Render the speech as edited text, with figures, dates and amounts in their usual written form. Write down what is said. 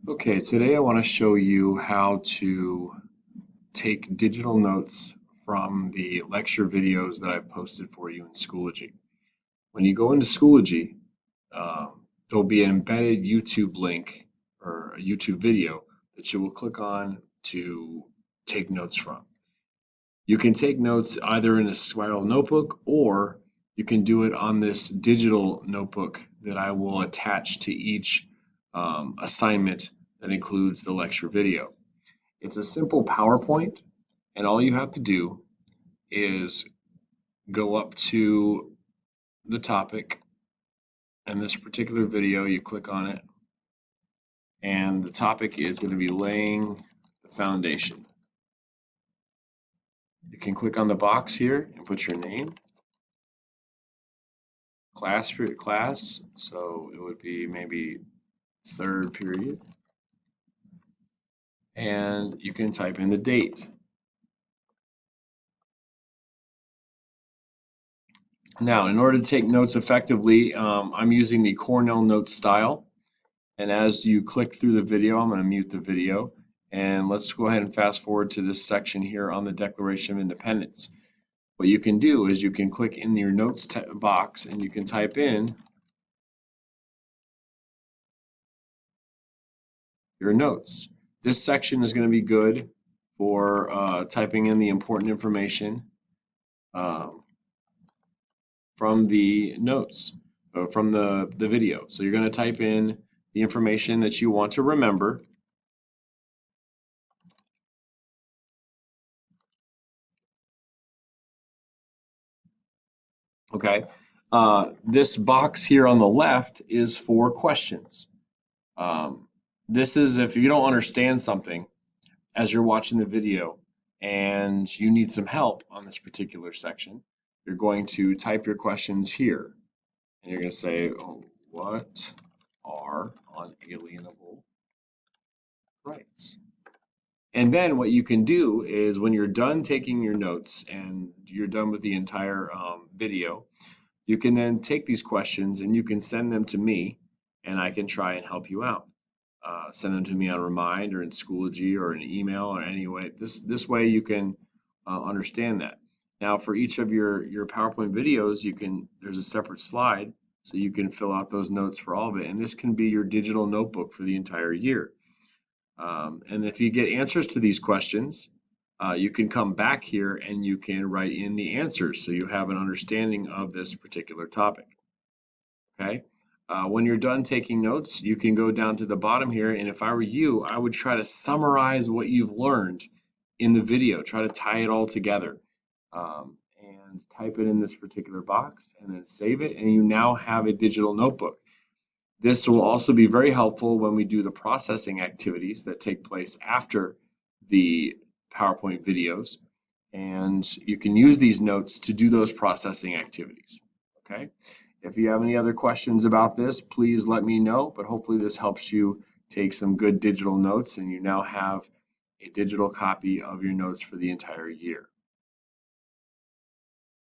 Okay, today I want to show you how to take digital notes from the lecture videos that I've posted for you in Schoology. When you go into Schoology, there'll be an embedded YouTube link or a YouTube video that you will click on to take notes from. You can take notes either in a spiral notebook or you can do it on this digital notebook that I will attach to each assignment that includes the lecture video. It's a simple PowerPoint, and all you have to do is go up to the topic. In this particular video, you click on it, and the topic is going to be laying the foundation. You can click on the box here and put your name, class, so it would be maybe third period, and you can type in the date. Now, in order to take notes effectively, I'm using the Cornell Notes style. And as you click through the video, I'm going to mute the video. And let's go ahead and fast forward to this section here on the Declaration of Independence. What you can do is you can click in your notes box and you can type in your notes. This section is going to be good for typing in the important information from the notes, from the video. So you're going to type in the information that you want to remember. Okay. This box here on the left is for questions. This is if you don't understand something as you're watching the video and you need some help on this particular section, you're going to type your questions here. And you're going to say, oh, what are unalienable rights? And then what you can do is when you're done taking your notes and you're done with the entire video, you can then take these questions and you can send them to me and I can try and help you out. Send them to me on Remind or in Schoology or an email or any way. This way you can understand that. Now for each of your PowerPoint videos, there's a separate slide so you can fill out those notes for all of it. And this can be your digital notebook for the entire year. And if you get answers to these questions, you can come back here and you can write in the answers so you have an understanding of this particular topic. Okay. When you're done taking notes, you can go down to the bottom here, and if I were you, I would try to summarize what you've learned in the video, try to tie it all together, and type it in this particular box, and then save it, and you now have a digital notebook. This will also be very helpful when we do the processing activities that take place after the PowerPoint videos, and you can use these notes to do those processing activities. Okay. If you have any other questions about this, please let me know, but hopefully this helps you take some good digital notes and you now have a digital copy of your notes for the entire year.